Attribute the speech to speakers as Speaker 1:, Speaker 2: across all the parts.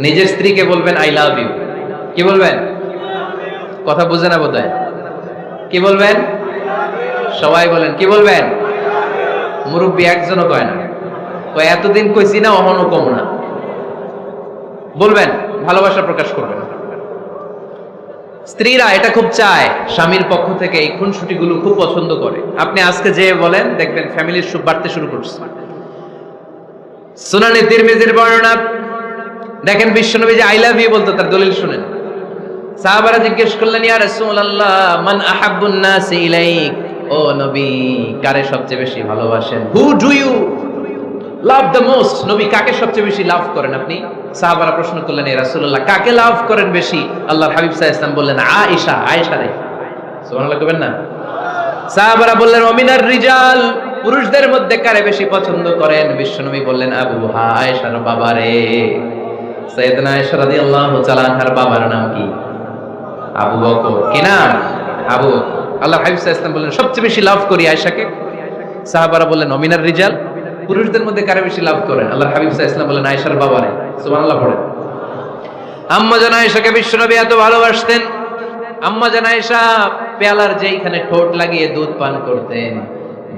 Speaker 1: নিজের স্ত্রীকে বলবেন আই লাভ ইউ। কি বলবেন? কথা বুঝে না বোধহয়। কি বলবেন? সবাই বলেন কি বলবেন? মুরব্বী একজনও কয় না, কয় এতদিন কইছি না, অহনো কম না। বলবেন, ভালোবাসা প্রকাশ করবেন। স্ত্রীরা এটা খুব চায়, স্বামীর পক্ষ থেকে এই খুনসুটিগুলো খুব পছন্দ করে। আপনি আজকে যে বলেন, দেখবেন ফ্যামিলির সুখ বাড়তে শুরু করছে। সুনানে তিরমিজির বর্ণনা দেখেন, বিশ্বনবী যে আই লাভ ইউ বলতো, তার দলিল শুনেন। সাহাবারা জিজ্ঞেস করলেন, ইয়া রাসূলুল্লাহ, মান আহাব্বুন নাস ইলাইক, ও নবী, কারে সবচেয়ে বেশি ভালোবাসেন? Who do you love the most? নবী কাকে সবচেয়ে বেশি লাভ করেন আপনি? সাহাবারা প্রশ্ন করলেন, ইয়া রাসূলুল্লাহ, কাকে লাভ করেন বেশি? আল্লাহর হাবিব সাল্লাল্লাহু আলাইহি ওয়াসাল্লাম বললেন, আয়েশা, আয়েশা রে। সুবহানাল্লাহ কইবেন না? সাহাবারা বললেন, ওমিনার রিজাল, পুরুষদের মধ্যে কারে বেশি পছন্দ করেন? বিশ্বনবী বললেন, আবুহা, আয়েশার বাবা রে। সাইয়েদনা আয়েশা রাদিয়াল্লাহু তাআলা আনহার বাবার নাম কি? আবু বকর। কি নাম? আবু বকর। আল্লাহর হাবিব সাল্লাল্লাহু আলাইহি ওয়াসাল্লাম বললেন, সবচেয়ে বেশি লাভ করি আয়েশাকে। সাহাবারা বললেন, ওমিনার রিজাল, পুরুষদের মধ্যে কারে বেশি লাভ করেন? আল্লাহর হাবিব সাল্লাল্লাহু আলাইহি ওয়াসাল্লাম বললেন, আয়েশার বাবা রে। সুবহানাল্লাহ পড়েন। আম্মা জান আয়েশাকে বিশ্বনবী এত ভালোবাসতেন। আম্মা জান আয়েশা পেয়ালার যেইখানে ঠোঁট লাগিয়ে দুধ পান করতেন,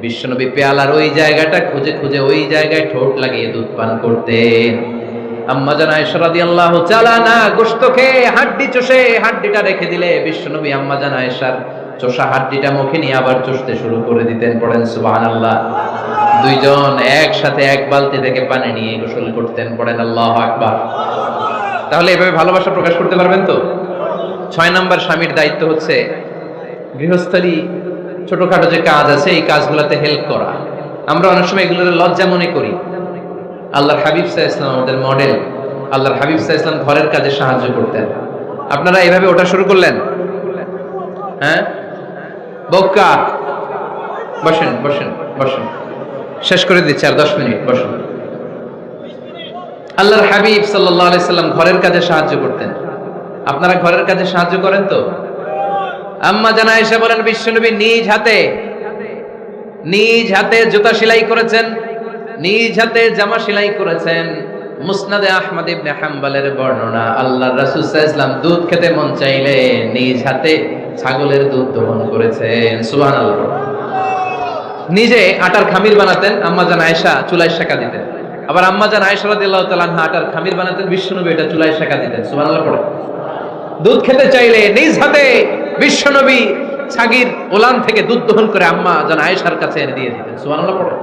Speaker 1: বিশ্বনবী পেয়ালার ওই জায়গাটা খুঁজে খুঁজে ওই জায়গায় ঠোঁট লাগিয়ে দুধ পান করতেন। আম্মা জান আয়েশা রাদিয়াল্লাহু তাআলা না গোশত খেয়ে হাড্ডি চষে হাড্ডিটা রেখে দিলে বিশ্বনবী আম্মা জান আয়েশার চষা হাড্ডিটা মুখে নিয়ে আবার চষতে শুরু করে দিতেন। পড়েন সুবহানাল্লাহ। দুইজন একসাথে এক বালতি থেকে পানি নিয়ে গোসল করতেন। পড়েন আল্লাহু আকবার। তাহলে এভাবে ভালোবাসা প্রকাশ করতে পারবেন তো? 6 নাম্বার স্বামীর দায়িত্ব হচ্ছে গৃহস্থলী ছোটখাটো যে কাজ আছে এই কাজগুলোতে হেল্প করা। আমরা অনেক সময় এগুলোর লজ্জা মনে করি। আল্লাহর হাবিব সাল্লাল্লাহু আলাইহি ওয়াসাল্লাম আমাদের মডেল। আল্লাহর হাবিব সাল্লাল্লাহু আলাইহি ওয়াসাল্লাম ঘরের কাজে সাহায্য করতেন। আপনারা এইভাবে ওটা শুরু করলেন? হ্যাঁ, বক্কা বসেন বসেন বসেন, শেষ করে দিচ্ছি, আর 10 মিনিট বসেন। আল্লাহর হাবিব সাল্লাল্লাহু আলাইহি সাল্লাম ঘরের কাজে সাহায্য করতেন। আপনারা ঘরের কাজে সাহায্য করেন তো? আম্মা জান আয়েশা বলেন, বিশ্বনবী নিজ হাতে জুতা সেলাই করেছেন, নিজ হাতে জামা সেলাই করেছেন। মুসনাদে আহমদ ইবনে হাম্বলের বর্ণনা, আল্লাহর রাসূল সাল্লাল্লাহু আলাইহি ওয়াসাল্লাম দুধ খেতে মন চাইলে নিজ হাতে ছাগলের দুধ দহন করেছেন। সুবহানাল্লাহ। নিজে আটার খামির বানাতেন, আম্মা জান আয়েশা চুলায় সেকা দিতেন। আবার আম্মা জান আয়েশা রাদিয়াল্লাহু তাআলা আনহা আটার খামির বানাতেন, বিশ্বনবী এটা চুলায় সেকা দিতেন। সুবহানাল্লাহ পড়ে। দুধ খেতে চাইলে নিজ হাতে বিশ্বনবী ছাগির ওলান থেকে দুধ দহন করে আম্মা জান আয়েশার কাছে এনে দিয়ে দিতেন। সুবহানাল্লাহ পড়ে।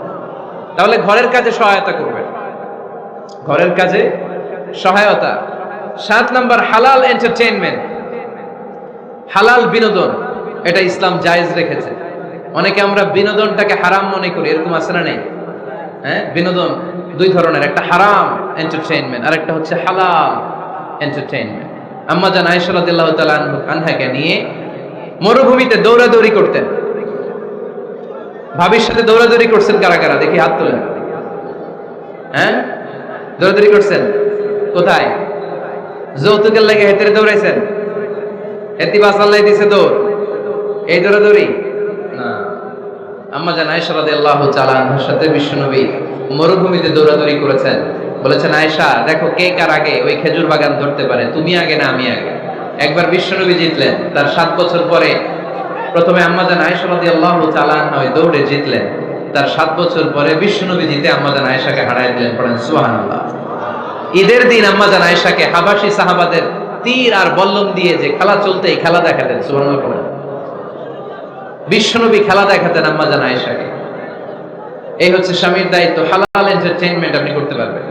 Speaker 1: তাহলে ঘরের কাজে সহায়তা করবেন, ঘরের কাজে সহায়তা। 7 নাম্বার হালাল এন্টারটেইনমেন্ট, হালাল বিনোদন, এটা ইসলাম জায়েজ রেখেছে। অনেকে আমরা বিনোদনটাকে হারাম মনে করি, এরকম আছে না নেই? হ্যাঁ, বিনোদন দুই ধরনের, একটা হারাম এন্টারটেইনমেন্ট আর একটা হচ্ছে হালাল এন্টারটেইনমেন্ট। আম্মা জান আয়েশা রাদিয়াল্লাহু তাআলা আনহাকে নিয়ে মরুভূমিতে দৌড়াদৌড়ি করতেন। ভাবির সাথে দৌড়াদৌড়ি করছেন কারা কারা? দেখি হাত তোলেন। হ্যাঁ, দৌড়াদৌড়ি করছেন কোথায়? যৌতুকের লাগে হেতেরে দৌড়াইছেন? হেতি বাসাল্লাই দিছে দৌড়, এই দৌড়াদৌড়ি না। আম্মা জান আয়েশা রাদিয়াল্লাহু তাআলা আনহার সাথে বিশ্বনবী মরুভূমিতে দৌড়াদৌড়ি করেছেন। বলেছেন, আয়েশা দেখো কে কার আগে ওই খেজুর বাগান ধরতে পারে, তুমি আগে না আমি আগে। একবার বিশ্বনবী জিতলেন, তার 7 বছর পরে প্রথমে আম্মা জান আয়েশা রাদিয়াল্লাহু তাআলা আনহা ওই দৌড়ে জিতলেন। তার 7 বছর পরে বিশ্বনবী জিতে আম্মা জান আয়েশাকে হারায় দিলেন। পড়েন সুবহানাল্লাহ। ঈদের দিন আম্মা জান আয়েশাকে হাবাসী সাহাবাদের তীর আর বল্লম দিয়ে যে খেলা চলতে, এই খেলা দেখাতেন। সুবহানাল্লাহ পড়েন। বিশ্বনবী খেলা দেখাতেন আম্মা জান আয়েশাকে। এই হচ্ছে স্বামীর দায়িত্ব। হালাল এন্টারটেইনমেন্ট আপনি করতে পারবেন।